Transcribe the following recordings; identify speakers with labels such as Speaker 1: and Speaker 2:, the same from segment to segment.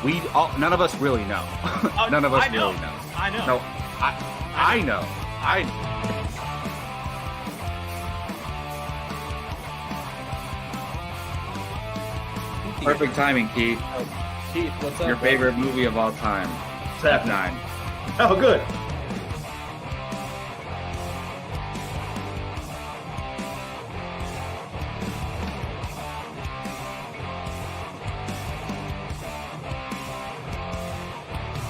Speaker 1: none of us really know. None of us really know.
Speaker 2: I know.
Speaker 1: No, I know. Perfect timing, Keith.
Speaker 2: Keith, what's up?
Speaker 1: Your favorite movie of all time, F9.
Speaker 2: Oh, good.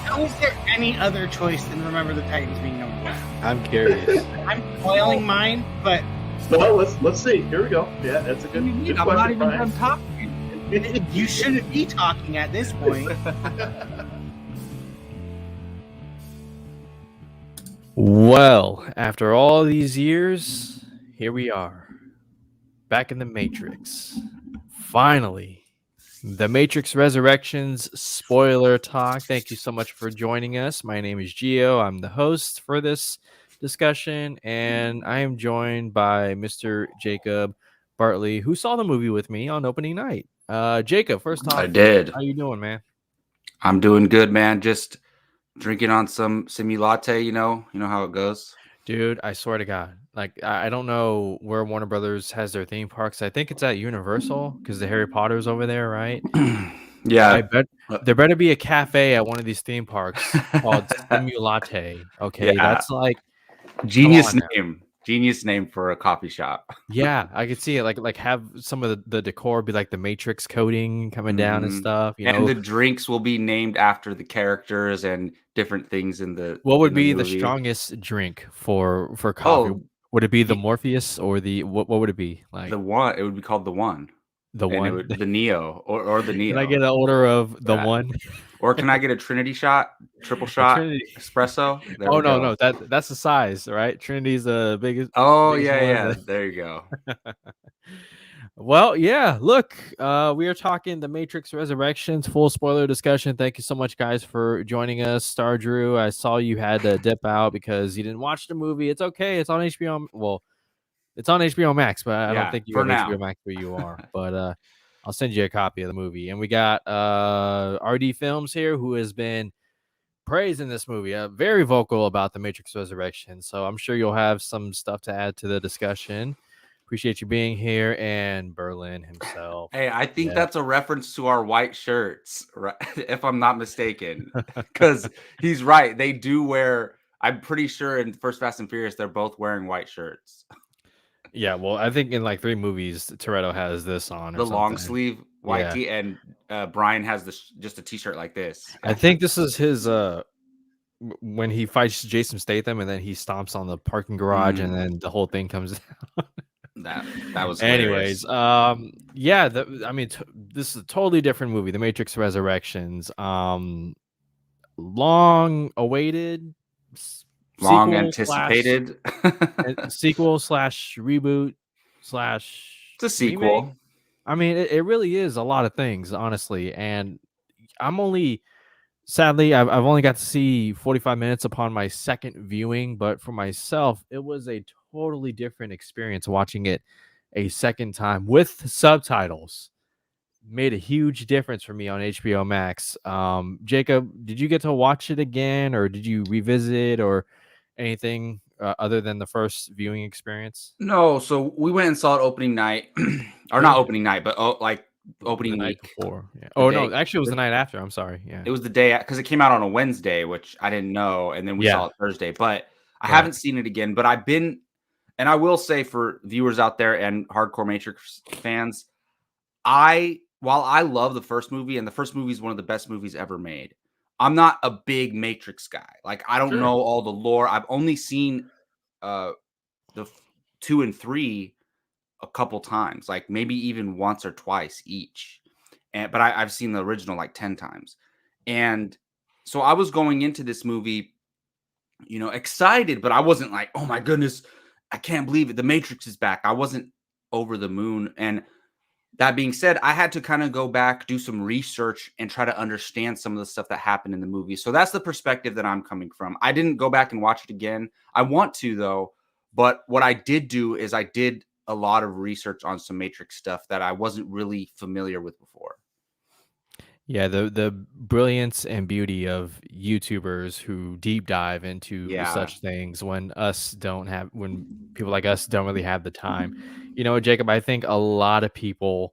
Speaker 3: How is there any other choice than Remember the Titans being number one?
Speaker 4: I'm curious.
Speaker 3: I'm spoiling mine, but
Speaker 2: Well, let's see. Here we go. Yeah, that's a good, good
Speaker 1: I'm
Speaker 2: question,
Speaker 1: not even
Speaker 2: Brian.
Speaker 1: done talking.
Speaker 3: you shouldn't be talking at this point.
Speaker 4: Well, after all these years, here we are. Back in the Matrix. Finally. The Matrix Resurrections spoiler talk. Thank you so much for joining us. My name is Gio. I'm the host for this discussion, and I am joined by Mr. Jacob Bartley, who saw the movie with me on opening night. Jacob, first off,
Speaker 1: I did.
Speaker 4: how you doing, man?
Speaker 1: I'm doing good, man. Just drinking on some simulate, you know how it goes.
Speaker 4: Dude, I swear to God, like I don't know where Warner Brothers has their theme parks. I think it's at Universal because the Harry Potter's over there, right?
Speaker 1: Yeah.
Speaker 4: I bet there better be a cafe at one of these theme parks called Simulate. Okay,
Speaker 1: Yeah.
Speaker 4: that's like
Speaker 1: Genius
Speaker 4: come on
Speaker 1: name. Genius name for a coffee shop.
Speaker 4: yeah, I could see it. Like have some of the decor be like the Matrix coding coming down and
Speaker 1: Mhm.
Speaker 4: stuff. You
Speaker 1: And
Speaker 4: know,
Speaker 1: the drinks will be named after the characters and different things in the
Speaker 4: what would
Speaker 1: in the
Speaker 4: be the
Speaker 1: movie.
Speaker 4: strongest drink for coffee?
Speaker 1: Oh,
Speaker 4: Would it be the
Speaker 1: ye-
Speaker 4: Morpheus or the what would it be like
Speaker 1: the one. It would be called the one.
Speaker 4: the
Speaker 1: And it
Speaker 4: one?
Speaker 1: would the Neo or the Neo.
Speaker 4: Can I get an order of the
Speaker 1: Yeah.
Speaker 4: one?
Speaker 1: Or can I get a Trinity shot, triple
Speaker 4: A
Speaker 1: shot,
Speaker 4: Trinity.
Speaker 1: espresso? There
Speaker 4: Oh
Speaker 1: we go.
Speaker 4: no, that's the size, right? Trinity's the biggest.
Speaker 1: Oh
Speaker 4: biggest
Speaker 1: yeah.
Speaker 4: one.
Speaker 1: There you go.
Speaker 4: Well, yeah. Look, we are talking the Matrix Resurrections, full spoiler discussion. Thank you so much, guys, for joining us. Star Drew, I saw you had to dip out because you didn't watch the movie. It's okay. It's on HBO. Well, it's on HBO Max, but I don't
Speaker 1: Yeah,
Speaker 4: think you
Speaker 1: for
Speaker 4: have
Speaker 1: now.
Speaker 4: HBO Max where you are. But I'll send you a copy of the movie. And we got RD Films here, who has been praising this movie, very vocal about the Matrix Resurrection. So I'm sure you'll have some stuff to add to the discussion. Appreciate you being here, and Berlin himself.
Speaker 1: Hey, I think
Speaker 4: Yeah.
Speaker 1: that's a reference to our white shirts, right? If I'm not mistaken, because he's right. They do wear. I'm pretty sure in First Fast and Furious, they're both wearing white shirts.
Speaker 4: Yeah, well, I think in like 3 movies, Toretto has this on or
Speaker 1: The long
Speaker 4: something.
Speaker 1: sleeve white
Speaker 4: Yeah.
Speaker 1: tee, and Brian has just a t-shirt like this.
Speaker 4: I think this is his when he fights Jason Statham and then he stomps on the parking garage and then the whole thing comes down.
Speaker 1: That was
Speaker 4: Anyways,
Speaker 1: hilarious.
Speaker 4: yeah, this is a totally different movie, The Matrix Resurrections. Long awaited,
Speaker 1: Long anticipated.
Speaker 4: sequel slash reboot slash
Speaker 1: It's a sequel.
Speaker 4: remake. I mean, it really is a lot of things, honestly. And sadly, I've only got to see 45 minutes upon my second viewing, but for myself, it was a totally different experience watching it a second time with subtitles. Made a huge difference for me on HBO Max. Jacob, did you get to watch it again, or did you revisit, or anything other than the first viewing experience?
Speaker 1: No, so we went and saw it opening night, or not opening night, but like opening
Speaker 4: The night
Speaker 1: week.
Speaker 4: before. Yeah.
Speaker 1: The
Speaker 4: Oh
Speaker 1: day-
Speaker 4: no, actually, it was the night after. I'm sorry. Yeah.
Speaker 1: It was the day because it came out on a Wednesday, which I didn't know, and then we saw it Thursday. But I haven't seen it again. But I've been, and I will say for viewers out there and hardcore Matrix fans, while I love the first movie, and the first movie is one of the best movies ever made, I'm not a big Matrix guy. Like I don't know all the lore. I've only seen the 2 and 3 a couple times, like maybe even once or twice each. But I've seen the original like 10 times. And so I was going into this movie, excited, but I wasn't like, oh my goodness, I can't believe it. The Matrix is back. I wasn't over the moon. And that being said, I had to kind of go back, do some research, and try to understand some of the stuff that happened in the movie. So that's the perspective that I'm coming from. I didn't go back and watch it again. I want to, though. But what I did do is I did a lot of research on some Matrix stuff that I wasn't really familiar with before.
Speaker 4: Yeah, the brilliance and beauty of YouTubers who deep dive into
Speaker 1: Yeah.
Speaker 4: such things when people like us don't really have the time. You know, Jacob, I think a lot of people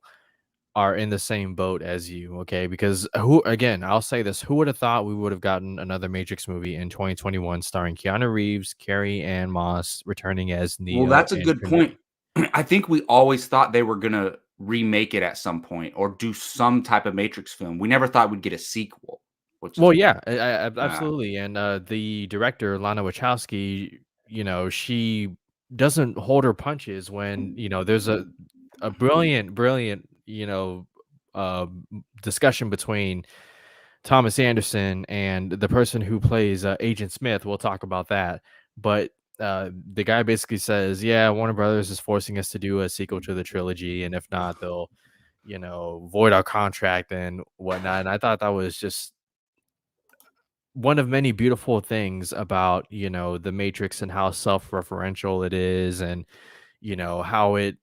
Speaker 4: are in the same boat as you, okay? Because who again, I'll say this, who would have thought we would have gotten another Matrix movie in 2021 starring Keanu Reeves, Carrie Ann Moss returning as
Speaker 1: Well,
Speaker 4: Neo
Speaker 1: that's a
Speaker 4: and
Speaker 1: good point.
Speaker 4: Trinity?
Speaker 1: I think we always thought they were gonna remake it at some point or do some type of Matrix film. We never thought we'd get a sequel, which is
Speaker 4: Well, yeah,
Speaker 1: uh,
Speaker 4: absolutely, and, the director, Lana Wachowski, you know, she doesn't hold her punches when, you know, there's a brilliant, discussion between Thomas Anderson and the person who plays, Agent Smith. We'll talk about that, but, the guy basically says, "Yeah, Warner Brothers is forcing us to do a sequel to the trilogy, and if not, they'll, void our contract and whatnot," and I thought that was just one of many beautiful things about, the Matrix and how self-referential it is and, how it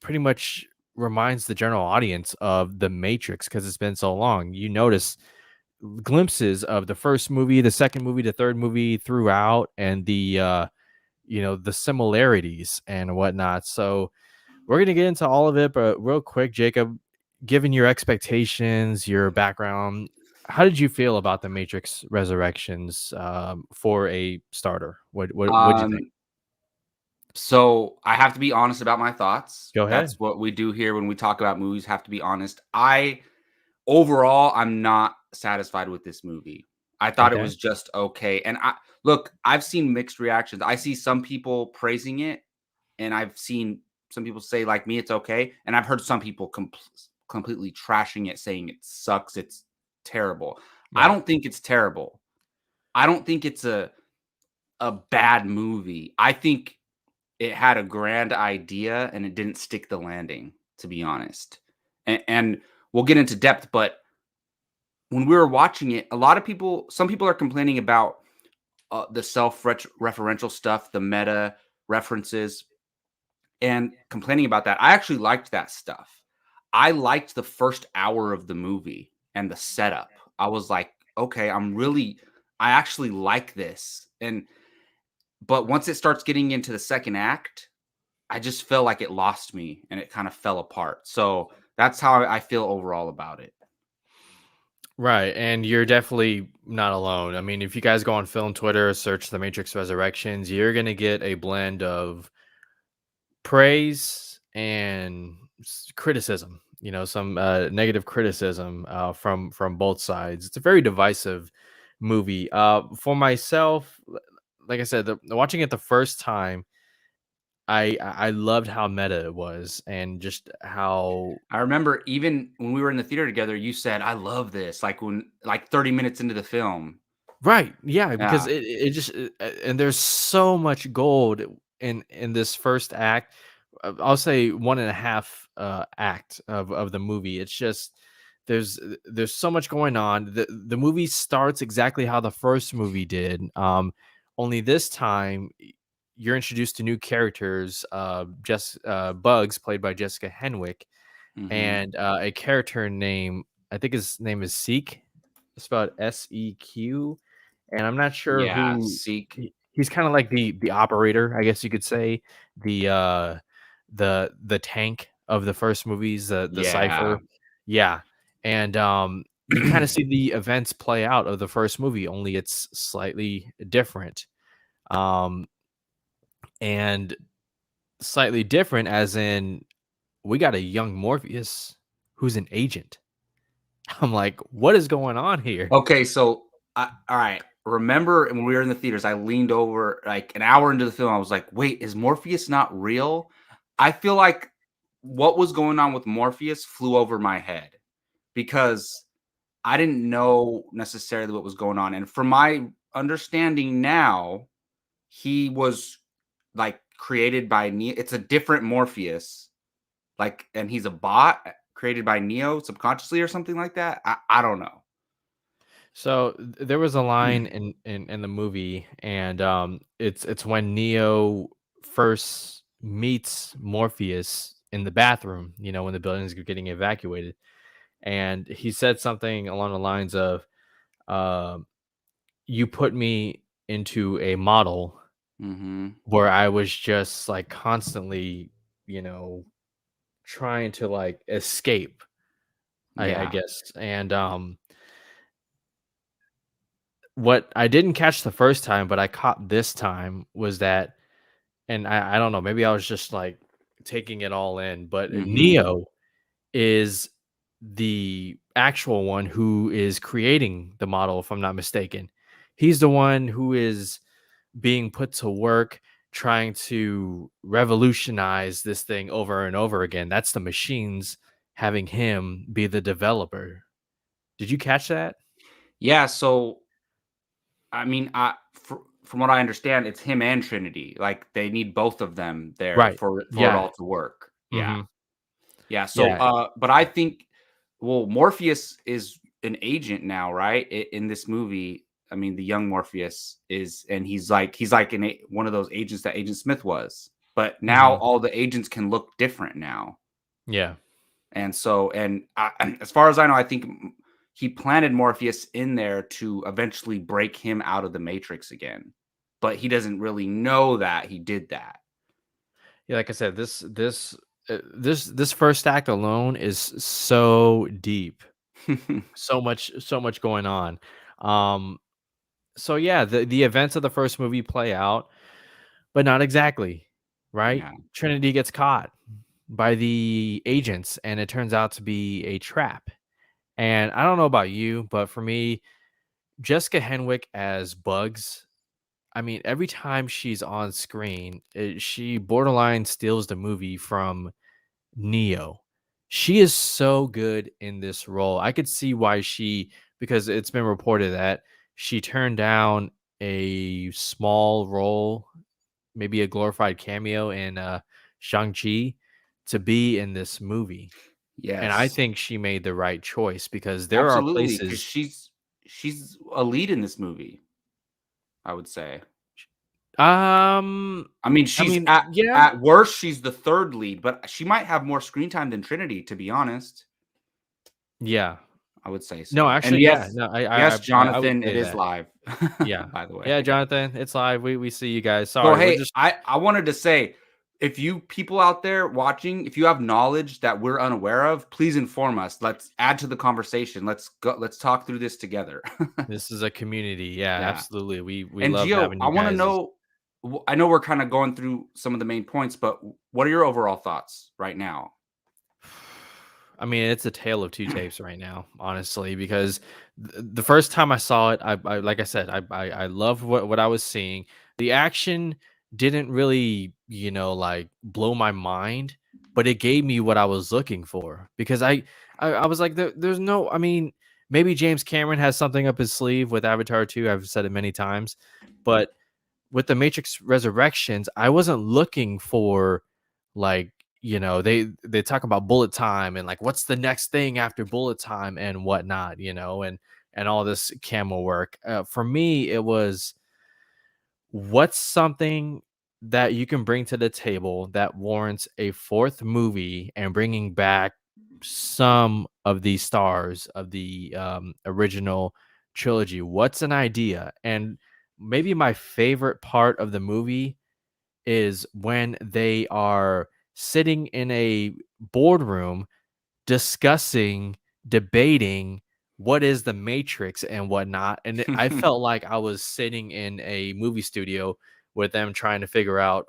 Speaker 4: pretty much reminds the general audience of the Matrix because it's been so long. You notice glimpses of the first movie, the second movie, the third movie throughout, and the similarities and whatnot. So we're gonna get into all of it, but real quick, Jacob, given your expectations, your background, how did you feel about the Matrix Resurrections for a starter? What'd you think?
Speaker 1: um so I have to be honest about my thoughts.
Speaker 4: Go
Speaker 1: That's
Speaker 4: ahead.
Speaker 1: what we do here when we talk about movies, have to be honest. I'm not satisfied with this movie. I thought it
Speaker 4: Okay.
Speaker 1: was just okay. And I've seen mixed reactions. I see some people praising it, and I've seen some people say, like me, it's okay. And I've heard some people completely trashing it, saying it sucks, it's terrible. I
Speaker 4: Right.
Speaker 1: don't think it's terrible. I don't think it's a bad movie. I think it had a grand idea and it didn't stick the landing, to be honest. And we'll get into depth, but when we were watching it, some people are complaining about the self-referential stuff, the meta references, and complaining about that. I actually liked that stuff. I liked the first hour of the movie and the setup. I was like, okay, I actually like this. But once it starts getting into the second act, I just felt like it lost me and it kind of fell apart. So that's how I feel overall about it.
Speaker 4: Right. And you're definitely not alone. I mean, if you guys go on film Twitter, search the Matrix Resurrections, you're gonna get a blend of praise and criticism, some negative criticism from both sides. It's a very divisive movie. For myself, like I said, watching it the first time, I loved how meta it was and just how.
Speaker 1: I remember even when we were in the theater together, you said, I love this. Like 30 minutes into the film.
Speaker 4: Right, yeah, because
Speaker 1: Yeah.
Speaker 4: it just and there's so much gold in this first act. I'll say one and a half act of the movie. It's just there's so much going on. The movie starts exactly how the first movie did. Only this time you're introduced to new characters. Bugs, played by Jessica Henwick,
Speaker 1: Hmm.
Speaker 4: and a character named, I think his name is Seek, spelled SEQ, and I'm not sure
Speaker 1: Yeah.
Speaker 4: who
Speaker 1: Seek.
Speaker 4: he's kind of like the operator, I guess you could say, the the tank of the first movies, the
Speaker 1: Yeah.
Speaker 4: cipher. Yeah. And you kind of see the events play out of the first movie, only it's slightly different. Um and slightly different as in we got a young Morpheus who's an agent. I'm like, what is going on here?
Speaker 1: Okay. So, all right. Remember when we were in the theaters, I leaned over like an hour into the film. I was like, wait, is Morpheus not real? I feel like what was going on with Morpheus flew over my head because I didn't know necessarily what was going on. And from my understanding now, he was like created by Neo. It's a different Morpheus, like, and he's a bot created by Neo subconsciously or something like that. I don't know.
Speaker 4: So there was a line in the movie, and it's when Neo first meets Morpheus in the bathroom, when the building is getting evacuated, and he said something along the lines of, uh, "You put me into a model
Speaker 1: Mm-hmm.
Speaker 4: where I was just like constantly, you know, trying to like escape." I
Speaker 1: Yeah.
Speaker 4: guess, and what I didn't catch the first time, but I caught this time was that, and I don't know, maybe I was just like taking it all in, but
Speaker 1: Mm-hmm.
Speaker 4: Neo is the actual one who is creating the model, if I'm not mistaken. He's the one who is being put to work trying to revolutionize this thing over and over again. That's the machines having him be the developer. Did you catch that?
Speaker 1: Yeah. So I mean, from what I understand, it's him and Trinity. Like they need both of them there
Speaker 4: Right.
Speaker 1: for it
Speaker 4: Yeah.
Speaker 1: all to work. Yeah.
Speaker 4: Mhm.
Speaker 1: Yeah. So,
Speaker 4: Yeah.
Speaker 1: but I think, well, Morpheus is an agent now, right? In this movie, I mean, the young Morpheus is, and he's like one of those agents that Agent Smith was. But now
Speaker 4: Mhm.
Speaker 1: all the agents can look different now,
Speaker 4: Yeah.
Speaker 1: and so, and as far as I know, I think he planted Morpheus in there to eventually break him out of the Matrix again. But he doesn't really know that he did that.
Speaker 4: Yeah, like I said, this first act alone is so deep. So much going on. Um so yeah, the events of the first movie play out, but not exactly, right?
Speaker 1: Yeah.
Speaker 4: Trinity gets caught by the agents and it turns out to be a trap. And I don't know about you, but for me, Jessica Henwick as Bugs, I mean, every time she's on screen, she borderline steals the movie from Neo. She is so good in this role. I could see why because it's been reported that she turned down a small role, maybe a glorified cameo in Shang-Chi to be in this movie. And I
Speaker 1: Yes.
Speaker 4: think she made the right choice because there are
Speaker 1: Absolutely, because
Speaker 4: places.
Speaker 1: she's a lead in this movie, I would say.
Speaker 4: Um,
Speaker 1: I mean,
Speaker 4: I
Speaker 1: she's
Speaker 4: mean, yeah,
Speaker 1: at worst, she's the 3rd lead, but she might have more screen time than Trinity, to be honest.
Speaker 4: yeah.
Speaker 1: I would say
Speaker 4: No,
Speaker 1: so. And
Speaker 4: actually, yeah.
Speaker 1: yes,
Speaker 4: No,
Speaker 1: yes,
Speaker 4: I would
Speaker 1: Jonathan,
Speaker 4: say
Speaker 1: it is
Speaker 4: that.
Speaker 1: live,
Speaker 4: Yeah.
Speaker 1: by the way.
Speaker 4: Yeah, Jonathan, it's live. We see you guys.
Speaker 1: So,
Speaker 4: Sorry, we're
Speaker 1: hey,
Speaker 4: just
Speaker 1: I wanted to say, if you people out there watching, if you have knowledge that we're unaware of, please inform us. Let's add to the conversation. Let's talk through this together.
Speaker 4: this is a community. Yeah,
Speaker 1: Yeah.
Speaker 4: absolutely. We
Speaker 1: And
Speaker 4: love
Speaker 1: Gio,
Speaker 4: having
Speaker 1: I
Speaker 4: you
Speaker 1: want to
Speaker 4: guys.
Speaker 1: know. I know we're kind of going through some of the main points, but what are your overall thoughts right now?
Speaker 4: I mean, it's a tale of two tapes right now, honestly, because the first time I saw it, I like I said, I loved what I was seeing. The action didn't really, like blow my mind, but it gave me what I was looking for because I was like, there's no, I mean, maybe James Cameron has something up his sleeve with Avatar 2. I've said it many times, but with the Matrix Resurrections, I wasn't looking for like, they talk about bullet time and like what's the next thing after bullet time and whatnot, and all this camera work. For me, it was what's something that you can bring to the table that warrants a fourth movie and bringing back some of the stars of the original trilogy. What's an idea? And maybe my favorite part of the movie is when they are sitting in a boardroom discussing, debating what is the Matrix and whatnot. And I felt like I was sitting in a movie studio with them trying to figure out,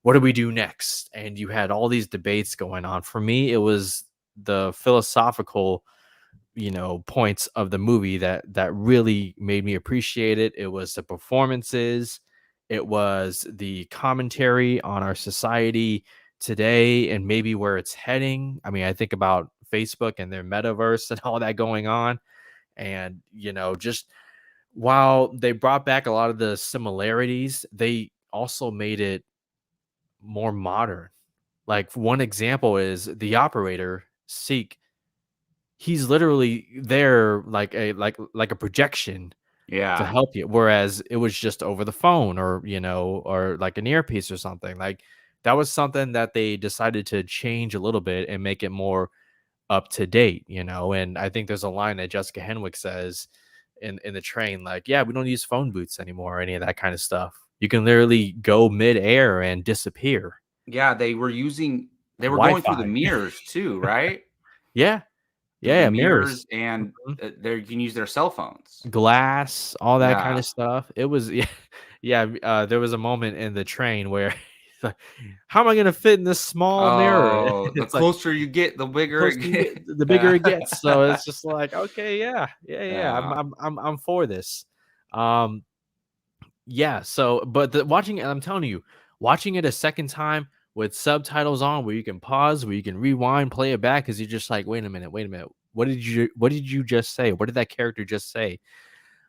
Speaker 4: what do we do next? And you had all these debates going on. For me, it was the philosophical, points of the movie that really made me appreciate it. It was the performances, it was the commentary on our society today and maybe where it's heading. I mean, I think about Facebook and their metaverse and all that going on. And, just while they brought back a lot of the similarities, they also made it more modern. Like one example is the operator, Seek. He's literally there like a projection to
Speaker 1: Yeah.
Speaker 4: help you, whereas it was just over the phone or like an earpiece or something. Like that was something that they decided to change a little bit and make it more up to date, you know. And I think there's a line that Jessica Henwick says in the train, like, yeah, we don't use phone booths anymore or any of that kind of stuff. You can literally go mid-air and disappear.
Speaker 1: Yeah, they were going through the
Speaker 4: Wi-Fi.
Speaker 1: mirrors too, right?
Speaker 4: Yeah.
Speaker 1: The
Speaker 4: Yeah, mirrors.
Speaker 1: mirrors, and
Speaker 4: Mhm.
Speaker 1: you can use their cell phones.
Speaker 4: Glass, all that kind
Speaker 1: Yeah.
Speaker 4: of stuff. It was there was a moment in the train where he's like, how am I gonna fit in this small mirror?
Speaker 1: Oh, the
Speaker 4: It's like
Speaker 1: closer you get, the bigger
Speaker 4: closer
Speaker 1: it
Speaker 4: you get,
Speaker 1: gets.
Speaker 4: the bigger
Speaker 1: Yeah.
Speaker 4: it gets. So it's just like, okay, yeah.
Speaker 1: Yeah.
Speaker 4: I'm for this. Um, yeah. So, but watching it, I'm telling you, watching it a second time with subtitles on, where you can pause, where you can rewind, play it back, because you're just like, wait a minute. What did you just say? What did that character just say?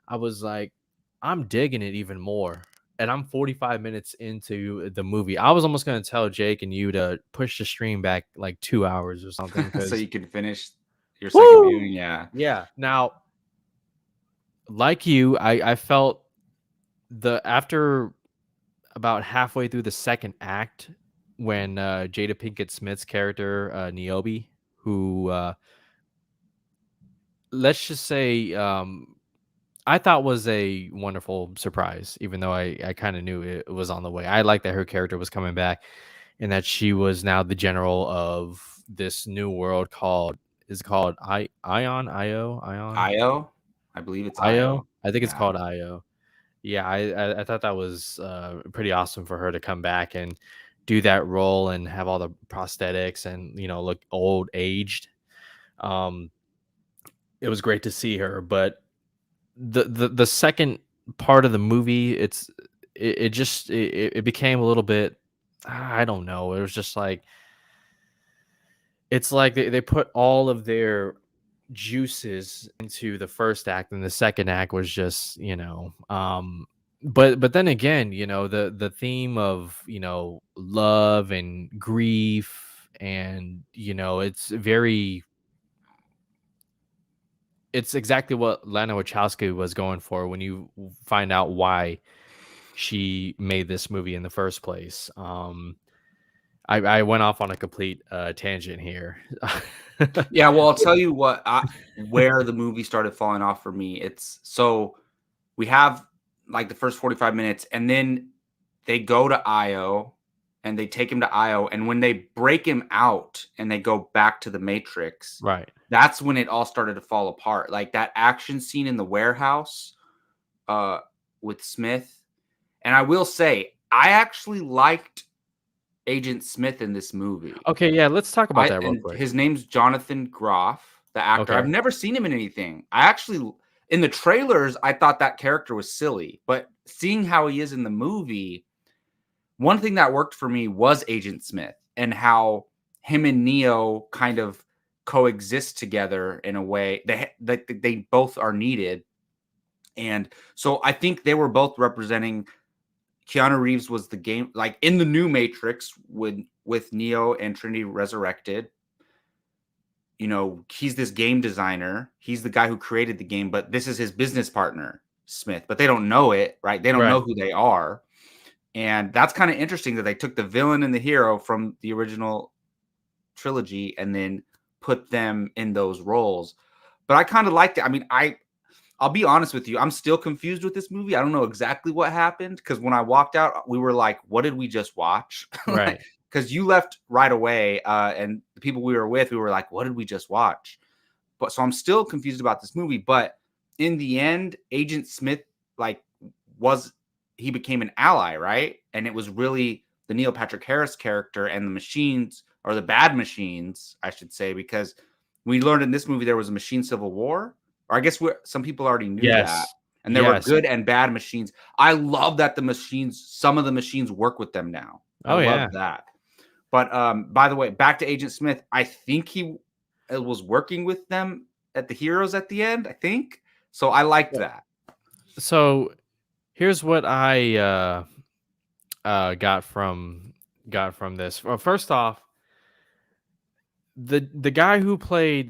Speaker 4: I was like, I'm digging it even more. And I'm 45 minutes into the movie. I was almost going to tell Jake and you to push the stream back like 2 hours or something,
Speaker 1: So
Speaker 4: because
Speaker 1: you can finish your second viewing.
Speaker 4: woo,
Speaker 1: Yeah.
Speaker 4: yeah. Now, like you, I felt after about halfway through the second act, when Jada Pinkett Smith's character Niobe, who let's just say I thought was a wonderful surprise, even though I kind of knew it was on the way. I like that her character was coming back, and that she was now the general of this new world called
Speaker 1: IO, I believe it's
Speaker 4: IO.
Speaker 1: IO.
Speaker 4: I think it's
Speaker 1: Yeah.
Speaker 4: called IO. Yeah, I thought that was pretty awesome for her to come back and do that role and have all the prosthetics and, you know, look old aged. Um, it was great to see her, but the second part of the movie, it became a little bit, I don't know. It was just like, it's like they put all of their juices into the first act, and the second act was just, you know, but then again, you know, the theme of, you know, love and grief, and, you know, it's exactly what Lana Wachowski was going for when you find out why she made this movie in the first place. I went off on a complete tangent here.
Speaker 1: Yeah, well, I'll tell you where the movie started falling off for me. It's so we have like the first 45 minutes, and then they go to IO and they take him to IO. And when they break him out and they go back to the Matrix,
Speaker 4: Right.
Speaker 1: that's when it all started to fall apart. Like that action scene in the warehouse with Smith. And I will say, I actually liked Agent Smith in this movie.
Speaker 4: Okay, yeah, let's talk about that real
Speaker 1: And
Speaker 4: quick.
Speaker 1: his name's Jonathan Groff, the actor.
Speaker 4: Okay.
Speaker 1: I've never seen him in anything. I actually, in the trailers, I thought that character was silly, but seeing how he is in the movie, one thing that worked for me was Agent Smith and how him and Neo kind of coexist together in a way that they both are needed. And so I think they were both representing. Keanu Reeves was the game, like in the new Matrix with Neo and Trinity resurrected. You know, he's this game designer. He's the guy who created the game, but this is his business partner, Smith. But they don't know it, right? They don't know
Speaker 4: Right.
Speaker 1: who they are. And that's kind of interesting that they took the villain and the hero from the original trilogy and then put them in those roles. But I kind of liked it. I mean, I'll be honest with you. I'm still confused with this movie. I don't know exactly what happened, because when I walked out, we were like, what did we just watch?
Speaker 4: Right.
Speaker 1: Because you left right away, and the people we were with, we were like, what did we just watch? But so I'm still confused about this movie. But in the end, Agent Smith, like, he became an ally, right? And it was really the Neil Patrick Harris character and the machines, or the bad machines, I should say, because we learned in this movie there was a machine civil war. Or I guess some people already knew that.
Speaker 4: Yes.
Speaker 1: And there were
Speaker 4: Yes.
Speaker 1: good and bad machines. I love that some of the machines work with them now. I love that. But by the way, back to Agent Smith. I think he was working with them at the Heroes at the end, I think. So I liked that.
Speaker 4: So here's what I got from this. Well, first off, the guy who played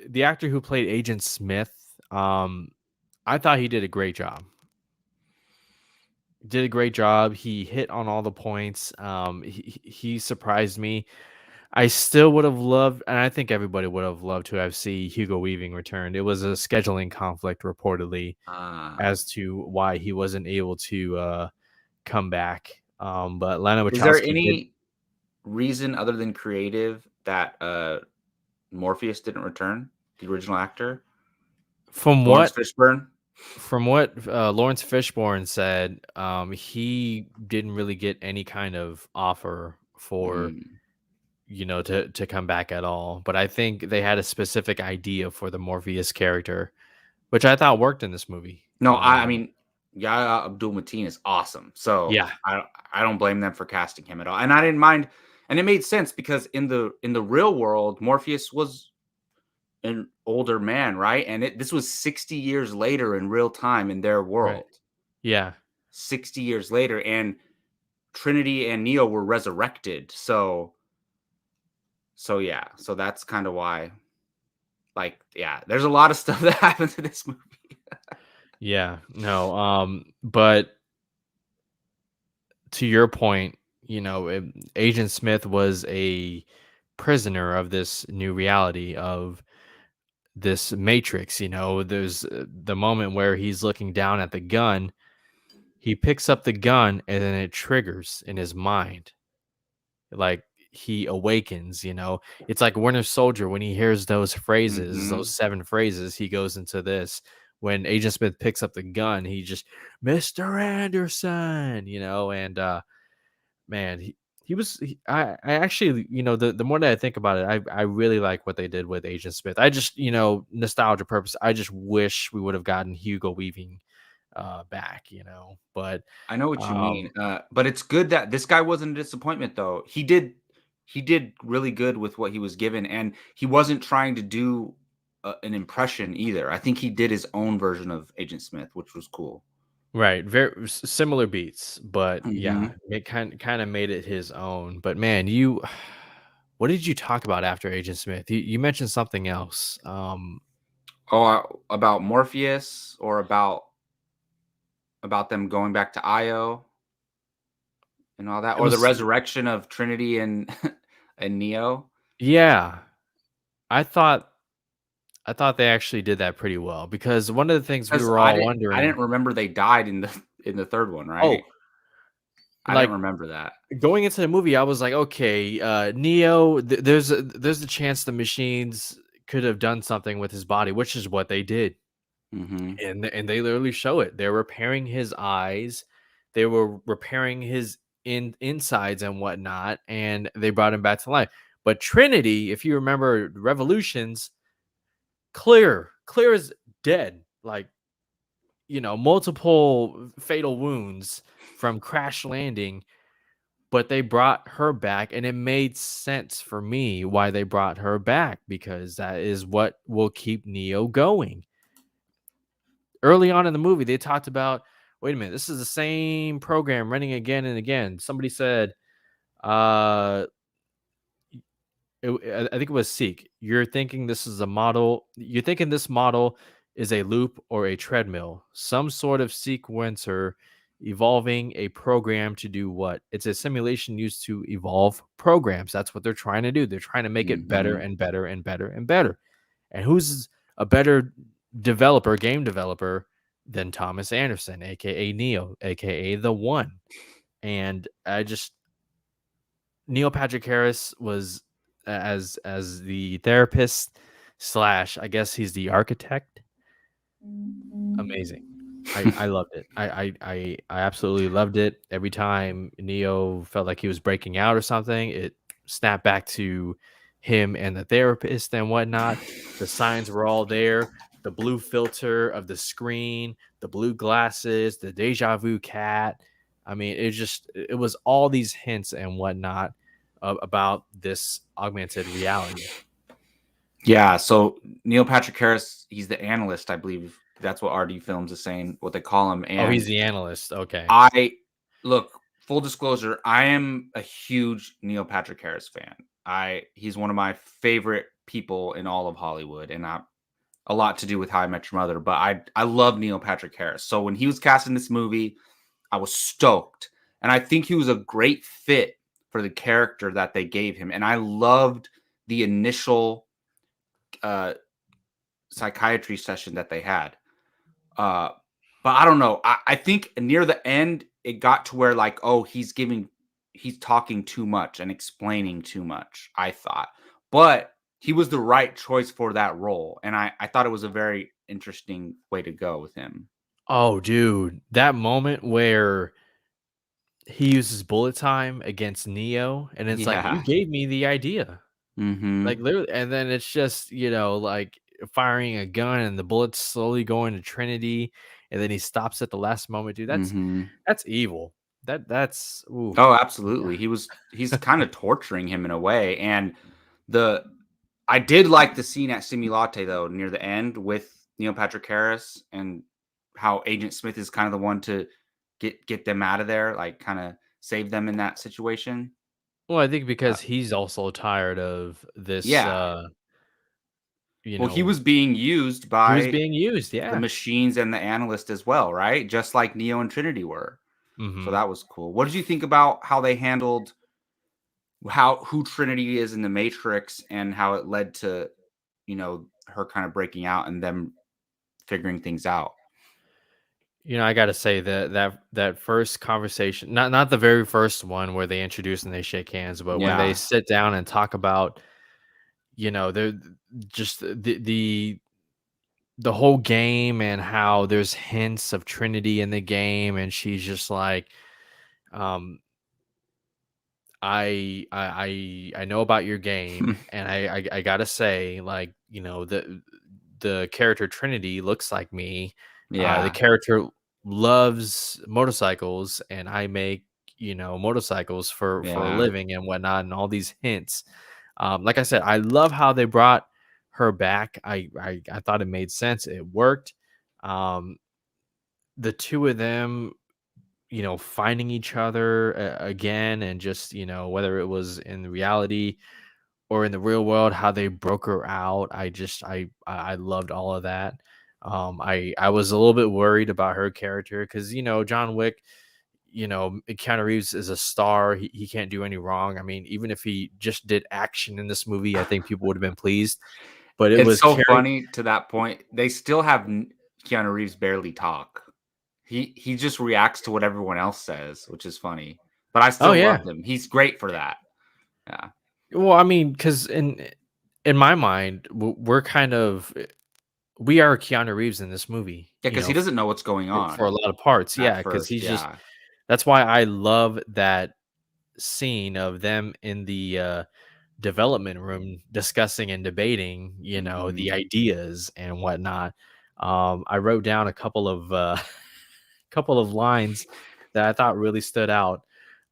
Speaker 4: the actor who played Agent Smith, I thought he did a great job. He hit on all the points. He surprised me. I still would have loved, and I think everybody would have loved to have seen Hugo Weaving returned. It was a scheduling conflict reportedly as to why he wasn't able to come back. But Lana
Speaker 1: Is there
Speaker 4: Wachowski did.
Speaker 1: any reason other than creative that Morpheus didn't return, the original actor?
Speaker 4: From
Speaker 1: Lawrence
Speaker 4: what
Speaker 1: Fishburne?
Speaker 4: Lawrence Fishburne said, he didn't really get any kind of offer for
Speaker 1: Mm.
Speaker 4: to come back at all. But I think they had a specific idea for the Morpheus character, which I thought worked in this movie.
Speaker 1: No, I mean, Yahya Abdul-Mateen is awesome. So
Speaker 4: Yeah,
Speaker 1: I don't blame them for casting him at all. And I didn't mind, and it made sense because in the real world, Morpheus was an older man, right? And this was 60 years later in real time in their
Speaker 4: right.
Speaker 1: world.
Speaker 4: Yeah,
Speaker 1: 60 years later, and Trinity and Neo were resurrected. So yeah, so that's kind of why. Like, yeah, there's a lot of stuff that happens in this movie.
Speaker 4: yeah, no, but to your point, Agent Smith was a prisoner of this new reality of this matrix. There's the moment where he's looking down at the gun, he picks up the gun, and then it triggers in his mind, like he awakens. It's like Winter Soldier when he hears those phrases, those
Speaker 1: Mm-hmm.
Speaker 4: 7 phrases, he goes into this. When Agent Smith picks up the gun, he just, Mr. Anderson, and man, I actually, the more that I think about it, I really like what they did with Agent Smith. I just, nostalgia purpose, I just wish we would have gotten Hugo Weaving back, but
Speaker 1: I know what you
Speaker 4: um
Speaker 1: mean, but it's good that this guy wasn't a disappointment, though. He did really good with what he was given, and he wasn't trying to do an impression either. I think he did his own version of Agent Smith, which was cool.
Speaker 4: right, very similar beats, but yeah,
Speaker 1: Mhm.
Speaker 4: it kind of made it his own. But man, you what did you talk about after Agent Smith? You mentioned something else.
Speaker 1: Oh, about Morpheus or about them going back to Io and all that,
Speaker 4: It
Speaker 1: or the
Speaker 4: was
Speaker 1: resurrection of Trinity and and Neo?
Speaker 4: Yeah, I thought they actually did that pretty well, because one of the things we
Speaker 1: 'Cause
Speaker 4: were
Speaker 1: I
Speaker 4: all
Speaker 1: didn't I
Speaker 4: wondering.
Speaker 1: didn't remember they died in the 3rd one,
Speaker 4: Oh,
Speaker 1: right? I didn't
Speaker 4: like
Speaker 1: remember that.
Speaker 4: going into the movie, I was like, okay, Neo. There's a chance the machines could have done something with his body, which is what they did,
Speaker 1: Mhm.
Speaker 4: and they literally show it. They're repairing his eyes, they were repairing his insides and whatnot, and they brought him back to life. But Trinity, if you remember Revolutions, clear as dead, like, multiple fatal wounds from crash landing, but they brought her back, and it made sense for me why they brought her back, because that is what will keep Neo going. Early on in the movie, they talked about, wait a minute, this is the same program running again and again. Somebody said, uh, I think it was Seek. You're thinking this is a model. You're thinking this model is a loop or a treadmill, some sort of sequencer evolving a program to do what? It's a simulation used to evolve programs. That's what they're trying to do. They're trying to make it better
Speaker 1: Mhm.
Speaker 4: and better and better and better. And who's a better game developer than Thomas Anderson, aka Neo, aka the One? And Neil Patrick Harris was as the therapist slash, I guess he's the architect. Amazing. I loved it. I absolutely loved it. Every time Neo felt like he was breaking out or something, it snapped back to him and the therapist and whatnot. The signs were all there. The blue filter of the screen, the blue glasses, the deja vu cat. I mean, it was all these hints and whatnot about this augmented reality.
Speaker 1: Yeah, so Neil Patrick Harris, he's the analyst, I believe. That's what RD Films is saying, what they call him.
Speaker 4: Oh, he's
Speaker 1: And
Speaker 4: the analyst. Okay.
Speaker 1: I look, full disclosure, I am a huge Neil Patrick Harris fan. He's one of my favorite people in all of Hollywood, and a lot to do with How I Met Your Mother. But I love Neil Patrick Harris. So when he was cast in this movie, I was stoked, and I think he was a great fit for the character that they gave him. And I loved the initial psychiatry session that they had. But I don't know. I think near the end, it got to where like, oh, he's talking too much and explaining too much, I thought. But he was the right choice for that role. And I thought it was a very interesting way to go with him.
Speaker 4: Oh, dude, that moment where he uses bullet time against Neo, and it's like, you
Speaker 1: Yeah.
Speaker 4: gave me the idea. Like,
Speaker 1: Mm-hmm.
Speaker 4: literally, and then it's just, like firing a gun and the bullets slowly going to Trinity, and then he stops at the last moment, dude.
Speaker 1: Mm-hmm.
Speaker 4: That's evil. That's ooh.
Speaker 1: Oh, absolutely. He's kind of torturing him in a way. And I did like the scene at Simulate though, near the end with Neil Patrick Harris and how Agent Smith is kind of the one to get them out of there, like kind of save them in that situation.
Speaker 4: Well, I think
Speaker 1: Uh,
Speaker 4: because he's also tired of this,
Speaker 1: yeah.
Speaker 4: you
Speaker 1: Well, he
Speaker 4: know,
Speaker 1: was being used
Speaker 4: he was
Speaker 1: by
Speaker 4: being used.
Speaker 1: the
Speaker 4: Yeah.
Speaker 1: machines and the analyst as well, right? Just like Neo and Trinity were. So
Speaker 4: Hmm.
Speaker 1: that was cool. What did you think about how they handled who Trinity is in the Matrix and how it led to, her kind of breaking out and them figuring things out?
Speaker 4: I gotta say that first conversation, not the very first one where they introduce and they shake hands, but when they
Speaker 1: Yeah.
Speaker 4: sit down and talk about, they're just the whole game and how there's hints of Trinity in the game, and she's just like, um, I know about your game, and I gotta say, like, the character Trinity looks like me. The
Speaker 1: Yeah.
Speaker 4: character loves motorcycles, and I make motorcycles for a
Speaker 1: Yeah.
Speaker 4: living and whatnot, and all these hints. Like I said, I love how they brought her back. I thought it made sense. It worked. Um, the two of them, finding each other again, and just whether it was in reality or in the real world, how they broke her out. I loved all of that. I was a little bit worried about her character because John Wick, Keanu Reeves is a star. He can't do any wrong. I mean, even if he just did action in this movie, I think people would have been pleased. But it
Speaker 1: It's
Speaker 4: was
Speaker 1: so
Speaker 4: carried.
Speaker 1: funny to that point. They still have Keanu Reeves barely talk. He just reacts to what everyone else says, which is funny. But I
Speaker 4: Oh
Speaker 1: still
Speaker 4: yeah.
Speaker 1: love him. He's great for that. Yeah.
Speaker 4: Well, I mean, because in my mind, we are Keanu Reeves in this movie.
Speaker 1: Yeah, because he doesn't know what's going
Speaker 4: For a
Speaker 1: on
Speaker 4: lot of parts,
Speaker 1: at
Speaker 4: yeah, because
Speaker 1: first.
Speaker 4: he's just.
Speaker 1: Yeah.
Speaker 4: That's why I love that scene of them in the development room discussing and debating, the
Speaker 1: Mhm.
Speaker 4: ideas and whatnot. I wrote down a couple of couple of lines that I thought really stood out.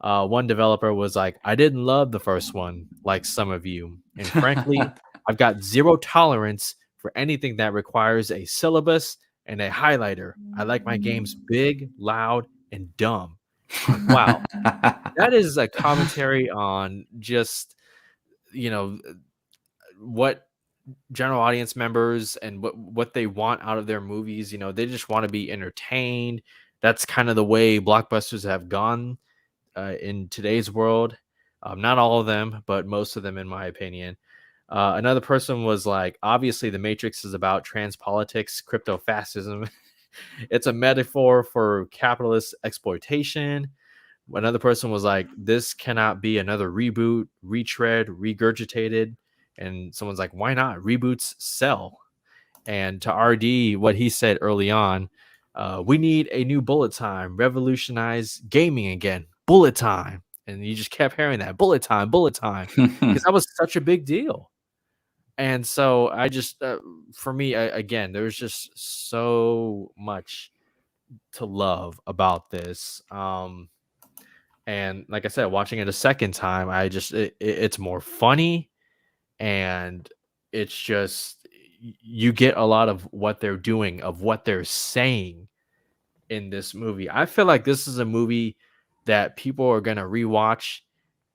Speaker 4: One developer was like, "I didn't love the first one like some of you, and frankly, I've got zero tolerance for anything that requires a syllabus and a highlighter. I like my games big, loud, and dumb." Like, wow, that is a commentary on just what general audience members and what they want out of their movies. They just want to be entertained. That's kind of the way blockbusters have gone in today's world. Not all of them, but most of them, in my opinion. Another person was like, obviously, The Matrix is about trans politics, crypto fascism. It's a metaphor for capitalist exploitation. Another person was like, this cannot be another reboot, retread, regurgitated. And someone's like, why not? Reboots sell. And to RD, what he said early on, we need a new bullet time, revolutionize gaming again, bullet time. And you just kept hearing that bullet time, because that was such a big deal. And so I just, for me, again, there's just so much to love about this. And like I said, watching it a second time, it's more funny, and it's just you get a lot of what they're doing, of what they're saying in this movie. I feel like this is a movie that people are gonna rewatch.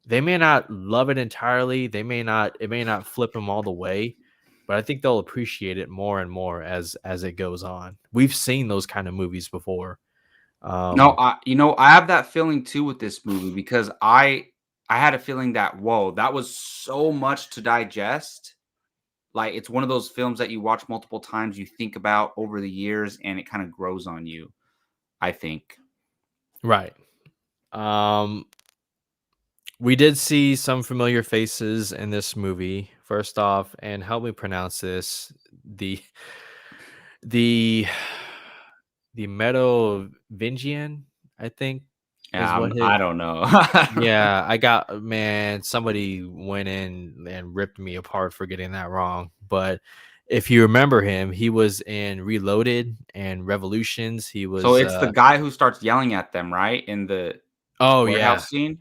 Speaker 4: They may not love it entirely. It may not flip them all the way, but I think they'll appreciate it more and more as it goes on. We've seen those kind of movies before.
Speaker 1: No,
Speaker 4: Um,
Speaker 1: I have that feeling too with this movie because I I had a feeling that, whoa, that was so much to digest. Like, it's one of those films that you watch multiple times, you think about over the years, and it kind of grows on you, I think.
Speaker 4: Right. We did see some familiar faces in this movie. First off, and help me pronounce this, the the the Merovingian, I think, is
Speaker 1: Yeah,
Speaker 4: what his.
Speaker 1: I don't know.
Speaker 4: Yeah, I got, man, somebody went in and ripped me apart for getting that wrong. But if you remember him, he was in Reloaded and Revolutions. He
Speaker 1: So
Speaker 4: was
Speaker 1: it's the guy who starts yelling at them, right? In the
Speaker 4: oh yeah,
Speaker 1: warehouse scene?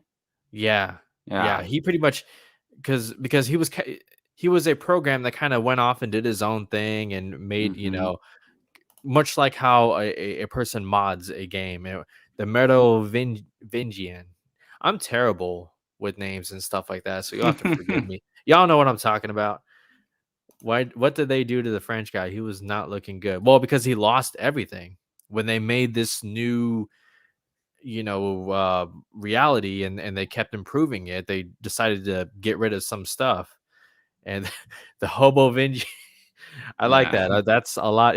Speaker 4: yeah,
Speaker 1: Yeah.
Speaker 4: yeah. He pretty much because he was a program that kind of went off and did his own thing and made,
Speaker 1: Mhm.
Speaker 4: much like how a person mods a game. The Merovingian. I'm terrible with names and stuff like that, so you'll have to forgive me. Y'all know what I'm talking about. Why? What did they do to the French guy? He was not looking good. Well, because he lost everything when they made this new, reality, and they kept improving it. They decided to get rid of some stuff, and the hobo Vinci. I like
Speaker 1: Yeah.
Speaker 4: that. That's a lot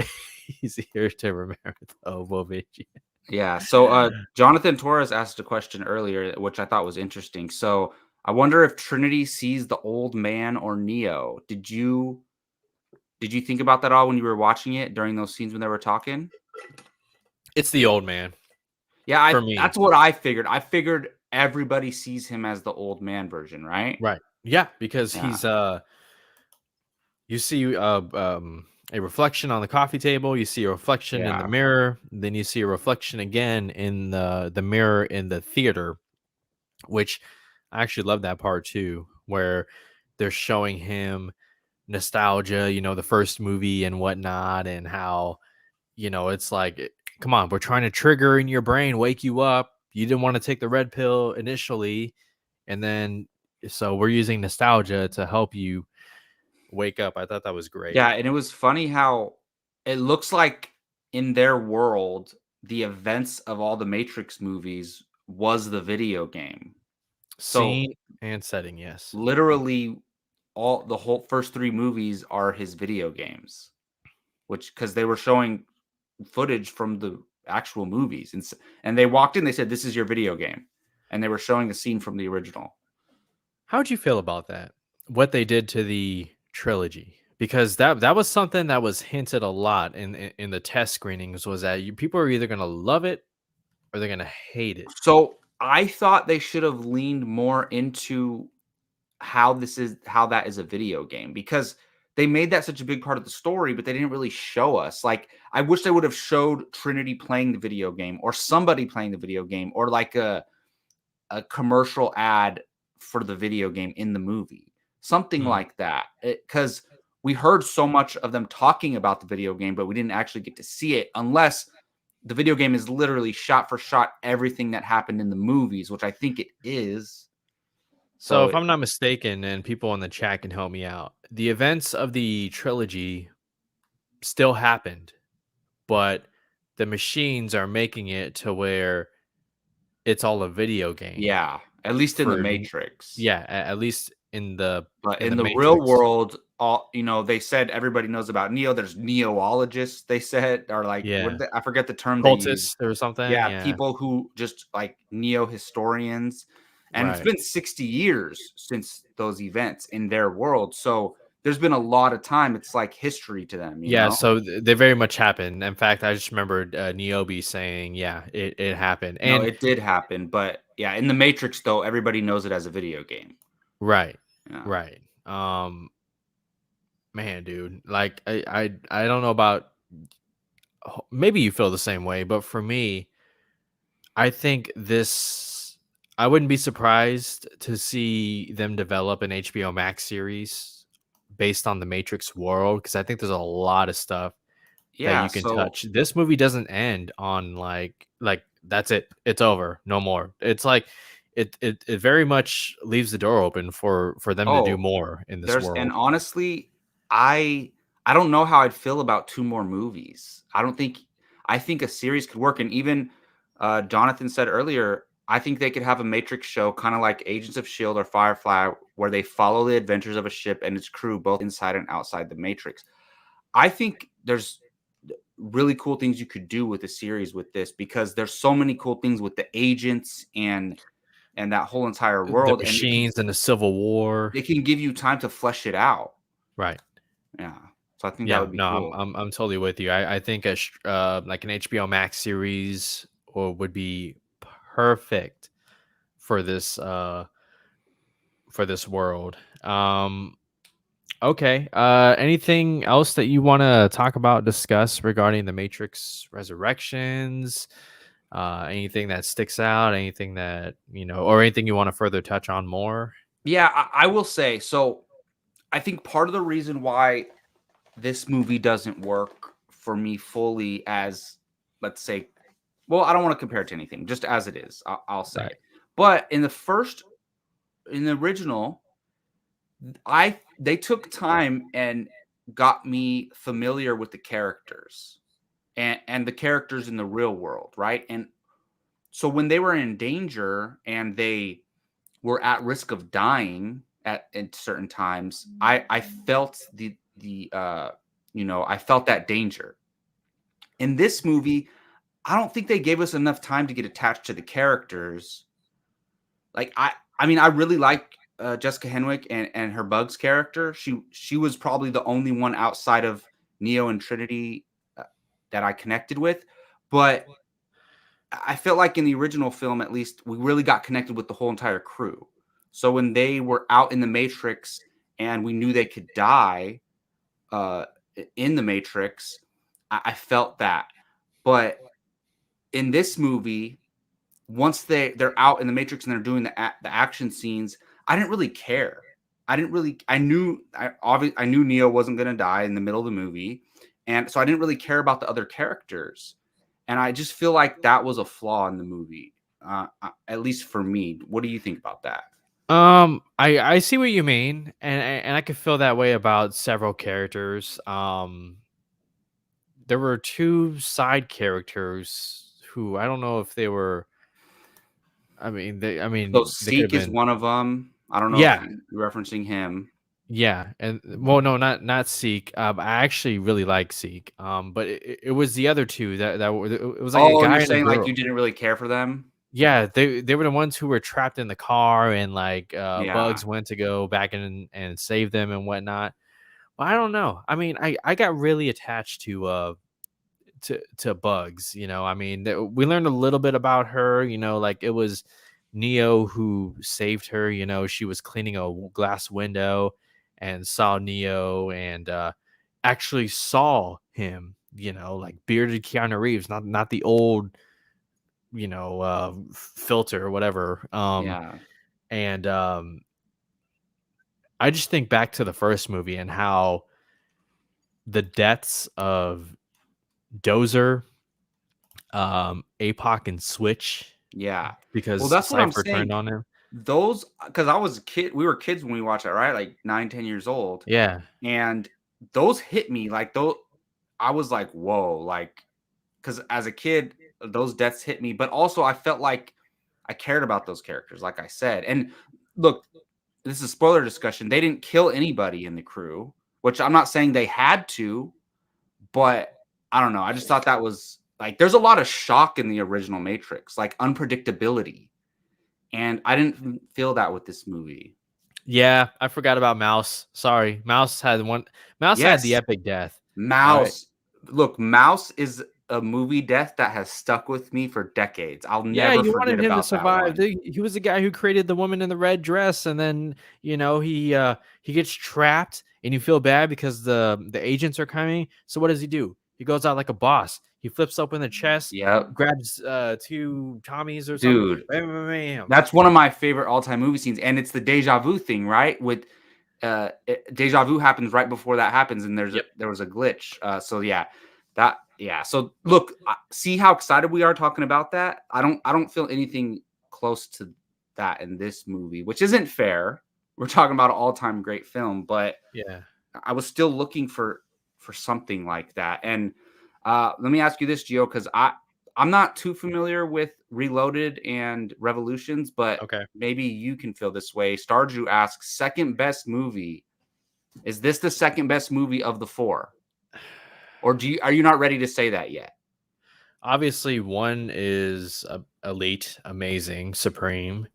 Speaker 4: easier to remember. The hobo Vinci.
Speaker 1: Yeah. So, Jonathan Torres asked a question earlier, which I thought was interesting. So, I wonder if Trinity sees the old man or Neo. Did you think about that all when you were watching it during those scenes when they were talking?
Speaker 4: It's the old man
Speaker 1: Yeah,
Speaker 4: for
Speaker 1: that's
Speaker 4: me.
Speaker 1: what I figured. I figured everybody sees him as the old man version, right?
Speaker 4: Right. Yeah, because
Speaker 1: Yeah.
Speaker 4: he's you see a reflection on the coffee table, you see a reflection in the
Speaker 1: Yeah.
Speaker 4: mirror, then you see a reflection again in the mirror in the theater, which I actually love that part too, where they're showing him nostalgia, the first movie and whatnot, and how, it's like, come on, we're trying to trigger in your brain, wake you up. You didn't want to take the red pill initially, and then so we're using nostalgia to help you wake up. I thought that was great.
Speaker 1: Yeah, and it was funny how it looks like in their world, the events of all the Matrix movies was the video game. So,
Speaker 4: Scene and setting, yes.
Speaker 1: literally all the whole first 3 movies are his video games, which because they were showing footage from the actual movies, and they walked in, they said, "This is your video game," and they were showing a scene from the original.
Speaker 4: How'd you feel about that? What they did to the trilogy? Because that was something that was hinted a lot in the test screenings, was that people are either gonna love it or they're gonna hate it.
Speaker 1: So, I thought they should have leaned more into how that is a video game, because they made that such a big part of the story, but they didn't really show us. Like, I wish they would have showed Trinity playing the video game, or somebody playing the video game, or like a commercial ad for the video game in the movie. Something
Speaker 4: Mm.
Speaker 1: like that. Because we heard so much of them talking about the video game, but we didn't actually get to see it, unless the video game is literally shot for shot everything that happened in the movies, which I think it is.
Speaker 4: So
Speaker 1: So
Speaker 4: if I'm not mistaken, and people in the chat can help me out, the events of the trilogy still happened, but the machines are making it to where it's all a video game
Speaker 1: yeah, at least in the
Speaker 4: for
Speaker 1: Matrix.
Speaker 4: yeah, at least
Speaker 1: But
Speaker 4: in
Speaker 1: in
Speaker 4: the
Speaker 1: the real
Speaker 4: Matrix.
Speaker 1: world, they said everybody knows about Neo. There's Neologists, they said, or like,
Speaker 4: Yeah.
Speaker 1: I forget the term they use.
Speaker 4: Cultists or something,
Speaker 1: Yeah,
Speaker 4: yeah.
Speaker 1: people who just like Neo historians. And it's
Speaker 4: Right.
Speaker 1: been 60 years since those events in their world. So there's been a lot of time. It's like history to them, you
Speaker 4: Yeah,
Speaker 1: know?
Speaker 4: so they very much happened. In fact, I just remembered Niobe saying, yeah, it happened.
Speaker 1: No,
Speaker 4: And
Speaker 1: it did happen. But yeah, in the Matrix, though, everybody knows it as a video game.
Speaker 4: right,
Speaker 1: Yeah.
Speaker 4: right. Man, dude, like I don't know about, maybe you feel the same way, but for me, I think I wouldn't be surprised to see them develop an HBO Max series based on the Matrix world, because I think there's a lot of stuff that
Speaker 1: Yeah.
Speaker 4: you can
Speaker 1: So,
Speaker 4: touch. This movie doesn't end on like that's it. It's over. No more. It's like it very much leaves the door open for them to do
Speaker 1: oh,
Speaker 4: more in this
Speaker 1: and
Speaker 4: world.
Speaker 1: honestly, I don't know how I'd feel about 2 more movies. I think a series could work, and even, Jonathan said earlier, I think they could have a Matrix show, kind of like Agents of S.H.I.E.L.D. or Firefly, where they follow the adventures of a ship and its crew both inside and outside the Matrix. I think there's really cool things you could do with a series with this, because there's so many cool things with the agents and that whole entire
Speaker 4: The
Speaker 1: world, and
Speaker 4: machines and the Civil War.
Speaker 1: they can give you time to flesh it out.
Speaker 4: Right.
Speaker 1: Yeah. So I think that
Speaker 4: Yeah,
Speaker 1: would be
Speaker 4: no,
Speaker 1: cool.
Speaker 4: I'm totally with you. I think like an HBO Max series would be perfect for this world. Okay. Anything else that you want to talk about, discuss regarding the Matrix Resurrections? Anything that sticks out? Anything that or anything you want to further touch on more?
Speaker 1: Yeah, I will say, so I think part of the reason why this movie doesn't work for me fully as, let's say, well, I don't want to compare it to anything, just as it is, I'll say.
Speaker 4: Right.
Speaker 1: But in the original, they took time and got me familiar with the characters and the characters in the real world, right? And so when they were in danger and they were at risk of dying at certain times, I felt I felt that danger. In this movie, I don't think they gave us enough time to get attached to the characters. Like I mean, I really like Jessica Henwick and her Bugs character. She was probably the only one outside of Neo and Trinity that I connected with, but I felt like in the original film, at least, we really got connected with the whole entire crew. So when they were out in the Matrix and we knew they could die in the Matrix, I felt that. But in this movie, once they're out in the Matrix and they're doing the action scenes, I didn't really care. I knew Neo wasn't going to die in the middle of the movie, and so I didn't really care about the other characters. And I just feel like that was a flaw in the movie, at least for me. What do you think about that?
Speaker 4: I see what you mean, and I could feel that way about several characters. There were two side characters who I don't know if they were. I mean, they
Speaker 1: So
Speaker 4: they could have
Speaker 1: Seek is
Speaker 4: been.
Speaker 1: one of them. I don't know if
Speaker 4: Yeah,
Speaker 1: you're referencing him.
Speaker 4: yeah, and well, no, not Seek. I actually really like Seek. But it was the other two that were. It was like a
Speaker 1: Oh,
Speaker 4: guy
Speaker 1: you're
Speaker 4: and a
Speaker 1: saying like
Speaker 4: girl.
Speaker 1: you didn't really care for them?
Speaker 4: Yeah, they were the ones who were trapped in the car, and like
Speaker 1: Yeah.
Speaker 4: Bugs went to go back in and save them and whatnot. Well, I don't know. I mean, I got really attached to Bugs. I mean, we learned a little bit about her. Like it was Neo who saved her. She was cleaning a glass window and saw Neo and actually saw him. Like bearded Keanu Reeves, not the old filter or whatever.
Speaker 1: Yeah.
Speaker 4: And I just think back to the first movie and how the deaths of Dozer, Apoc, and Switch
Speaker 1: Yeah. Well,
Speaker 4: because
Speaker 1: that's what I'm
Speaker 4: Cypher
Speaker 1: saying.
Speaker 4: turned on him.
Speaker 1: Those, because I was a kid, we were kids when we watched it, right? Like 9, 10 years old.
Speaker 4: Yeah.
Speaker 1: And those hit me like those. I was like, whoa, like, because as a kid, those deaths hit me. But also, I felt like I cared about those characters, like I said. And look, this is a spoiler discussion. They didn't kill anybody in the crew, which I'm not saying they had to, but I don't know. I just thought that was like, there's a lot of shock in the original Matrix, like unpredictability. And I didn't feel that with this movie.
Speaker 4: Yeah, I forgot about Mouse. Sorry. Mouse had one. Mouse had the
Speaker 1: Yes,
Speaker 4: epic death. All right.
Speaker 1: Mouse. Look, Mouse is a movie death that has stuck with me for decades. I'll
Speaker 4: Yeah,
Speaker 1: never
Speaker 4: you
Speaker 1: forget
Speaker 4: wanted him to
Speaker 1: about that
Speaker 4: survive.
Speaker 1: one.
Speaker 4: He was the guy who created the woman in the red dress, and then he gets trapped, and you feel bad because the agents are coming. So what does he do? He goes out like a boss. He flips open the chest,
Speaker 1: Yep.
Speaker 4: grabs two Tommies or something.
Speaker 1: Dude,
Speaker 4: Bam, bam, bam.
Speaker 1: that's one of my favorite all-time movie scenes. And it's the deja vu thing, right? With deja vu happens right before that happens, and
Speaker 4: Yep.
Speaker 1: there was a glitch. So yeah. So look, see how excited we are talking about that. I don't feel anything close to that in this movie, which isn't fair. We're talking about an all-time great film, but
Speaker 4: Yeah.
Speaker 1: I was still looking for something like that. And let me ask you this, Gio, because I'm not too familiar with Reloaded and Revolutions, but
Speaker 4: Okay.
Speaker 1: maybe you can feel this way. Stardew asks, second best movie. Is this the second best movie of the 4? Or are you not ready to say that yet?
Speaker 4: Obviously, one is elite, amazing, supreme.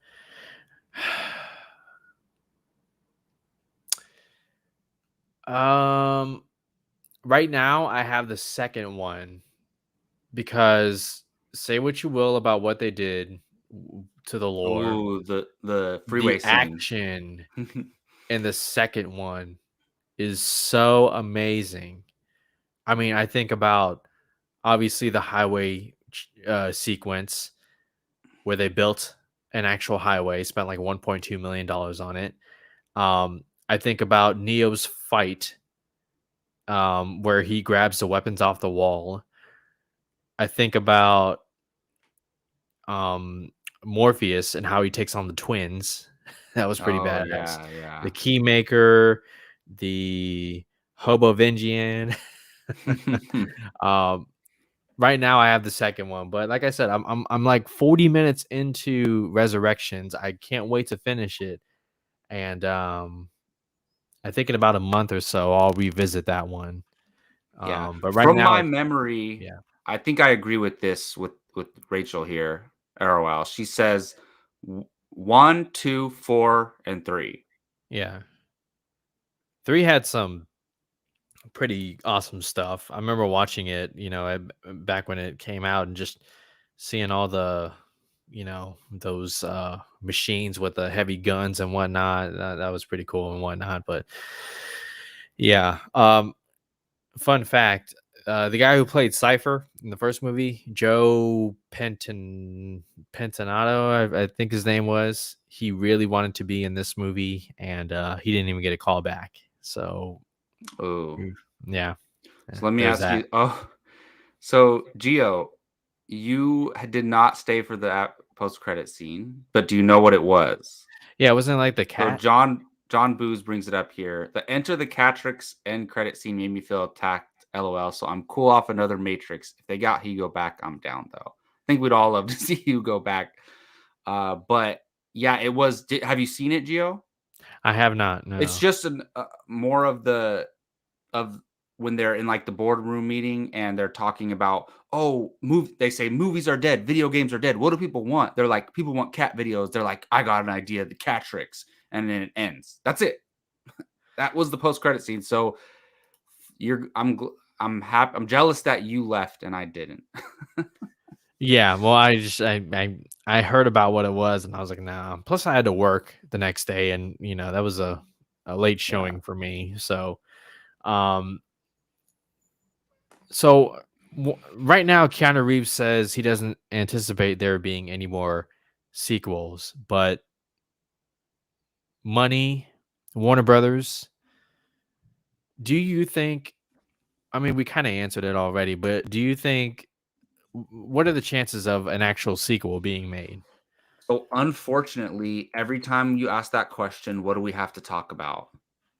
Speaker 4: Right now I have the second one because say what you will about what they did to the lore,
Speaker 1: Ooh, the freeway
Speaker 4: the
Speaker 1: scene.
Speaker 4: action in the second one is so amazing. I mean, I think about obviously the highway sequence where they built an actual highway, spent like $1.2 million on it. I think about Neo's fight where he grabs the weapons off the wall. I think about um, Morpheus and how he takes on the twins. That was pretty
Speaker 1: Oh,
Speaker 4: badass.
Speaker 1: yeah,
Speaker 4: The
Speaker 1: yeah.
Speaker 4: Keymaker, the Hobovengian. um, right now, I have the second one, but like I said, I'm like 40 minutes into Resurrections. I can't wait to finish it, and I think in about a month or so I'll revisit that one.
Speaker 1: Yeah.
Speaker 4: But right
Speaker 1: From
Speaker 4: now,
Speaker 1: my memory,
Speaker 4: yeah,
Speaker 1: I think I agree with this with Rachel here. ROL. She says 1, 2, 4, and 3.
Speaker 4: yeah. 3 had some pretty awesome stuff. I remember watching it, back when it came out and just seeing all the, those machines with the heavy guns and whatnot. That was pretty cool and whatnot. But yeah, fun fact: the guy who played Cipher in the first movie, Joe Pentanato, I think his name was. He really wanted to be in this movie, and he didn't even get a call back. So,
Speaker 1: Oh.
Speaker 4: yeah.
Speaker 1: So let me
Speaker 4: There's
Speaker 1: ask
Speaker 4: that.
Speaker 1: you. Oh, so Gio, you did not stay for the post credit scene, but do you know what it was?
Speaker 4: Yeah, wasn't it like the
Speaker 1: So
Speaker 4: cat?
Speaker 1: John Booz brings it up here. The Enter the Catrix end credit scene made me feel attacked. LOL. So I'm cool off another Matrix. If they got Hugo back, I'm down though. I think we'd all love to see Hugo back. But yeah, it was. Have you seen it, Gio?
Speaker 4: I have not.
Speaker 1: It's
Speaker 4: No.
Speaker 1: just more of the of when they're in like the boardroom meeting and they're talking about, oh, they say movies are dead, video games are dead. What do people want? They're like, people want cat videos. They're like, I got an idea, the cat tricks, and then it ends. That's it. That was the post credit scene. So I'm happy. I'm jealous that you left and I didn't.
Speaker 4: Yeah. Well, I heard about what it was, and I was like, nah. Plus, I had to work the next day, and that was a late
Speaker 1: Yeah.
Speaker 4: showing for me. So, um, so right now, Keanu Reeves says he doesn't anticipate there being any more sequels, but money, Warner Brothers. Do you think? I mean, we kind of answered it already, but do you think what are the chances of an actual sequel being made?
Speaker 1: So unfortunately, every time you ask that question, what do we have to talk about?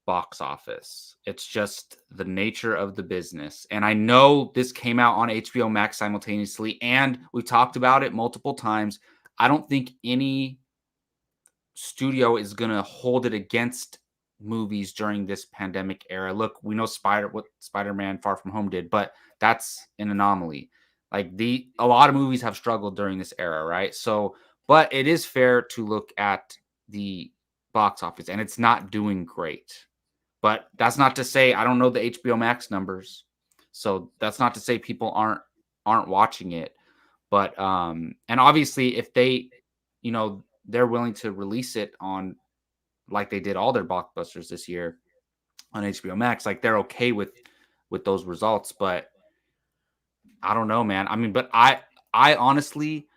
Speaker 1: Box office. It's just the nature of the business. And I know this came out on HBO Max simultaneously, and we talked about it multiple times. I don't think any studio is going to hold it against movies during this pandemic era. Look, we know what Spider-Man Far From Home did, but that's an anomaly. Like a lot of movies have struggled during this era, right? So, but it is fair to look at the box office and it's not doing great. But that's not to say I don't know the HBO Max numbers. So that's not to say people aren't watching it. But and obviously if they, they're willing to release it on like they did all their blockbusters this year on HBO Max, like they're okay with those results. But I don't know, man. I mean, but I honestly,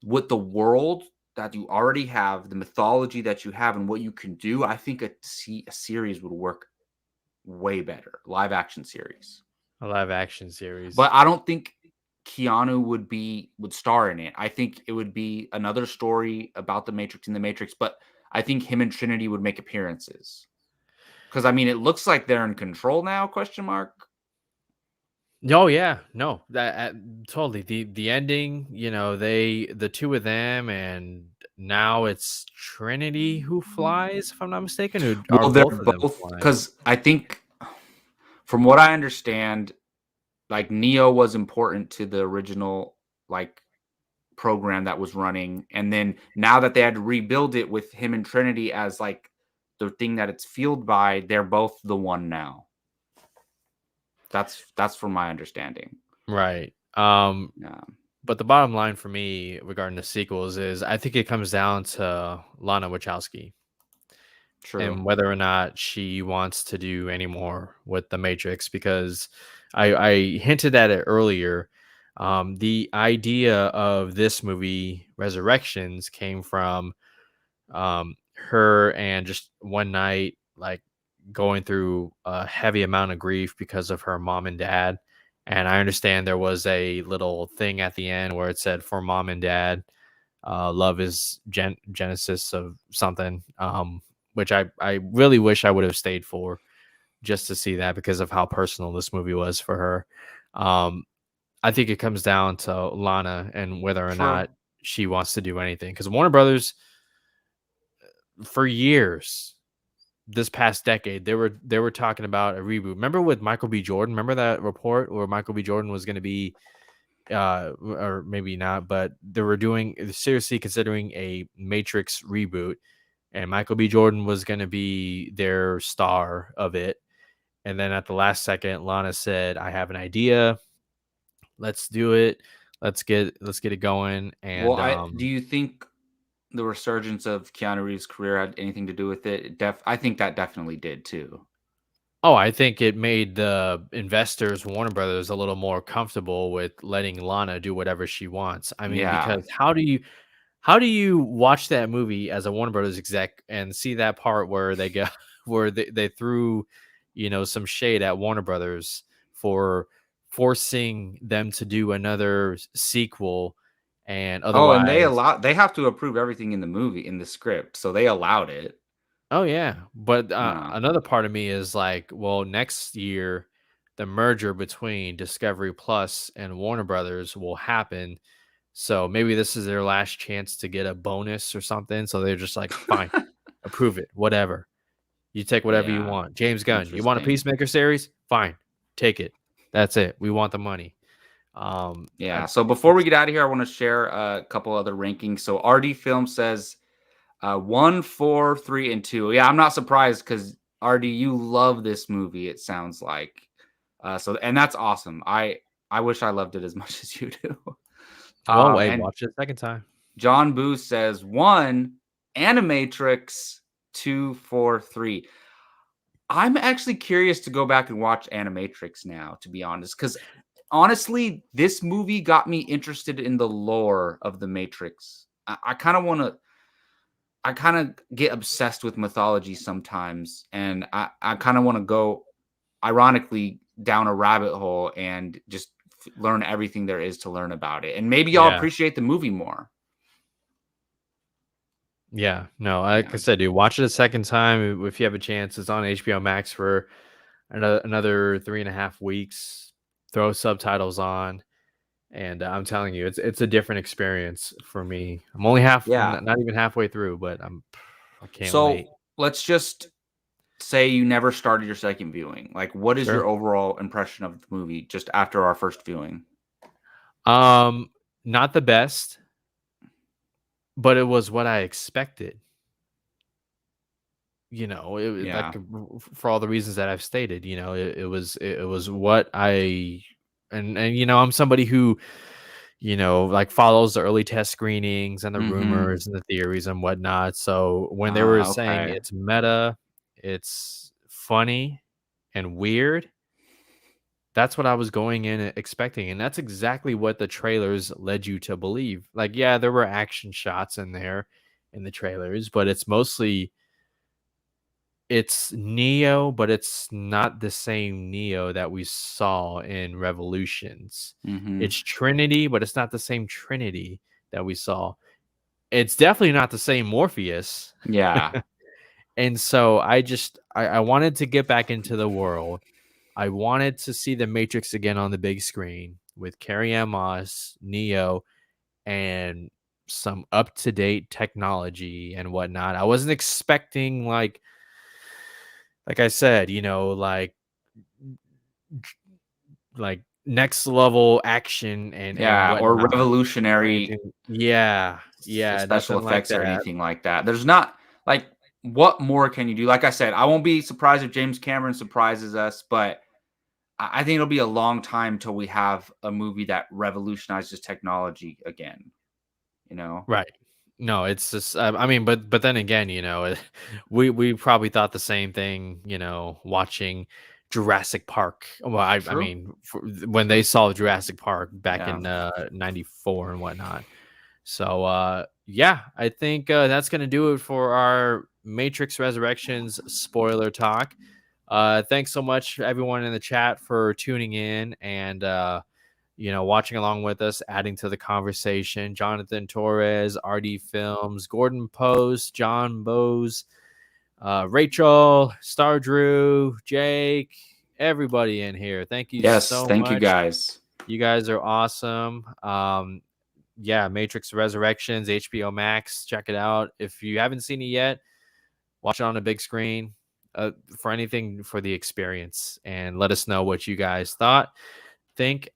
Speaker 1: with the world that you already have, the mythology that you have, and what you can do, I think a series would work way better. Live action series.
Speaker 4: A live action series.
Speaker 1: But I don't think Keanu would star in it. I think it would be another story about the Matrix and the Matrix, but I think him and Trinity would make appearances. Because I mean, it looks like they're in control now, question mark.
Speaker 4: Oh yeah, no, that totally the ending. The two of them, and now it's Trinity who flies, if I'm not mistaken, who are
Speaker 1: Well, they're
Speaker 4: both of them
Speaker 1: both
Speaker 4: flying.
Speaker 1: because I think, from what I understand, like Neo was important to the original like program that was running, and then now that they had to rebuild it with him and Trinity as like the thing that it's fueled by, they're both the one now. That's from my understanding.
Speaker 4: Right.
Speaker 1: Yeah,
Speaker 4: But the bottom line for me regarding the sequels is I think it comes down to Lana Wachowski
Speaker 1: true.
Speaker 4: and whether or not she wants to do any more with the Matrix, because I hinted at it earlier. The idea of this movie, Resurrections, came from her and just one night, like going through a heavy amount of grief because of her mom and dad. And I understand there was a little thing at the end where it said, for mom and dad, love is genesis of something, which I really wish I would have stayed for, just to see that, because of how personal this movie was for her. I think it comes down to Lana and whether or
Speaker 1: True.
Speaker 4: not she wants to do anything, because Warner Brothers, for years, this past decade, they were talking about a reboot. Remember with Michael B. Jordan? Remember that report where Michael B. Jordan was going to be, or maybe not, but they were seriously considering a Matrix reboot, and Michael B. Jordan was going to be their star of it. And then at the last second, Lana said, "I have an idea. Let's do it. Let's get it going."
Speaker 1: Well,
Speaker 4: And
Speaker 1: I do you think the resurgence of Keanu Reeves' career had anything to do with it? I think that definitely did too.
Speaker 4: oh, I think it made the investors, Warner Brothers, a little more comfortable with letting Lana do whatever she wants. I mean,
Speaker 1: Yeah.
Speaker 4: because how do you watch that movie as a Warner Brothers exec and see that part where they go where they threw, some shade at Warner Brothers for forcing them to do another sequel, and
Speaker 1: Oh, and
Speaker 4: otherwise.
Speaker 1: they have to approve everything in the movie, in the script, so they allowed it.
Speaker 4: Oh yeah, but
Speaker 1: Yeah.
Speaker 4: another part of me is like, well, next year the merger between Discovery Plus and Warner Brothers will happen. So maybe this is their last chance to get a bonus or something. So they're just like, fine, approve it, whatever. You take whatever you
Speaker 1: Yeah.
Speaker 4: want. James Gunn, you want a
Speaker 1: Interesting.
Speaker 4: Peacemaker series? Fine, take it. That's it. We want the money.
Speaker 1: Yeah. So before we get out of here, I want to share a couple other rankings. So RD Film says 1, 4, 3, and 2. Yeah, I'm not surprised because RD, you love this movie. It sounds like. And that's awesome. I wish I loved it as much as you do.
Speaker 4: Well, hey,
Speaker 1: And
Speaker 4: watch it a second time.
Speaker 1: John Booth says 1, Animatrix, 2, 4, 3. I'm actually curious to go back and watch Animatrix now, to be honest, because honestly, this movie got me interested in the lore of the Matrix. I kind of want to. I kind of get obsessed with mythology sometimes, and I kind of want to go, ironically, down a rabbit hole and just learn everything there is to learn about it, and maybe I'll
Speaker 4: Yeah.
Speaker 1: appreciate the movie more.
Speaker 4: Yeah. No, like
Speaker 1: Yeah,
Speaker 4: I said, dude, watch it a second time if you have a chance. It's on HBO Max for another 3.5 weeks. Throw subtitles on, and I'm telling you, it's a different experience for me. I'm only
Speaker 1: yeah.
Speaker 4: not even halfway through, but I can't
Speaker 1: So
Speaker 4: wait.
Speaker 1: let's just say you never started your second viewing. Like, what is
Speaker 4: Sure.
Speaker 1: your overall impression of the movie just after our first viewing?
Speaker 4: Um, Not the best, but it was what I expected.
Speaker 1: Yeah.
Speaker 4: For all the reasons that I've stated. It was what I and I'm somebody who, like, follows the early test screenings and the
Speaker 1: Mm-hmm.
Speaker 4: rumors and the theories and whatnot. So when they were saying
Speaker 1: Okay.
Speaker 4: it's meta, it's funny and weird, that's what I was going in expecting. And that's exactly what the trailers led you to believe. Like, yeah, there were action shots in there in the trailers, but it's Neo, but it's not the same Neo that we saw in Revolutions.
Speaker 1: Mm-hmm.
Speaker 4: It's Trinity, but it's not the same Trinity that we saw. It's definitely not the same Morpheus.
Speaker 1: Yeah.
Speaker 4: And so I wanted to get back into the world. I wanted to see the Matrix again on the big screen with Carrie-Anne Moss, Neo, and some up-to-date technology and whatnot. I wasn't expecting like I said, like next level action and
Speaker 1: or
Speaker 4: whatnot or
Speaker 1: revolutionary
Speaker 4: anything. Yeah,
Speaker 1: special
Speaker 4: nothing like
Speaker 1: effects or
Speaker 4: that.
Speaker 1: anything like that. There's not like what more can you do? Like I said, I won't be surprised if James Cameron surprises us, but I think it'll be a long time till we have a movie that revolutionizes technology again.
Speaker 4: Right. No, it's just I mean, but then again, we probably thought the same thing, watching Jurassic Park. Well, I
Speaker 1: True.
Speaker 4: mean, when they saw Jurassic Park back
Speaker 1: Yeah.
Speaker 4: in '94 and whatnot. So yeah, I think that's gonna do it for our Matrix Resurrections spoiler talk. Thanks so much everyone in the chat for tuning in and watching along with us, adding to the conversation. Jonathan Torres, RD Films, Gordon Post, John Bose, Rachel, Star Drew, Jake, everybody in here. Thank you
Speaker 1: Yes.
Speaker 4: so
Speaker 1: Thank you,
Speaker 4: much.
Speaker 1: guys.
Speaker 4: You guys are awesome. Yeah, Matrix Resurrections, HBO Max. Check it out. If you haven't seen it yet, watch it on a big screen. For anything for the experience, and let us know what you guys think.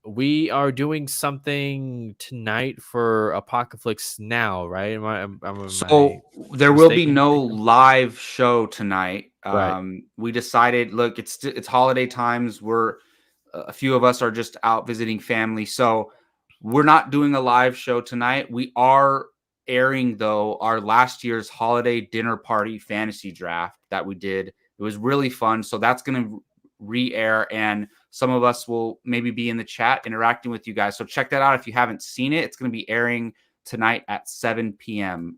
Speaker 4: We are doing something tonight for Apocalypse Now, right? Am I
Speaker 1: So there will be
Speaker 4: mistaken,
Speaker 1: no
Speaker 4: Jacob?
Speaker 1: live show tonight.
Speaker 4: Right.
Speaker 1: We decided, look, it's holiday times. A few of us are just out visiting family, so we're not doing a live show tonight. We are airing though our last year's holiday dinner party fantasy draft that we did. It was really fun, so that's going to re-air, and some of us will maybe be in the chat interacting with you guys. So check that out if you haven't seen it. It's going to be airing tonight at 7 p.m.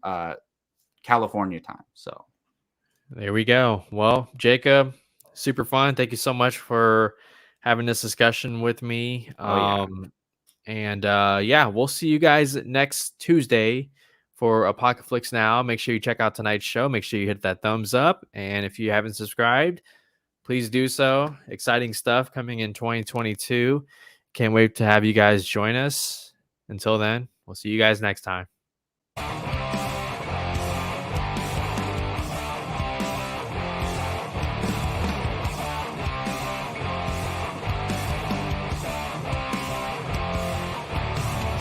Speaker 1: California time. So
Speaker 4: There we go. Well, Jacob, super fun. Thank you so much for having this discussion with me.
Speaker 1: yeah.
Speaker 4: And yeah, we'll see you guys next Tuesday for Apocalypse Now. Make sure you check out tonight's show. Make sure you hit that thumbs up. And if you haven't subscribed, please do so. Exciting stuff coming in 2022. Can't wait to have you guys join us. Until then, we'll see you guys next time.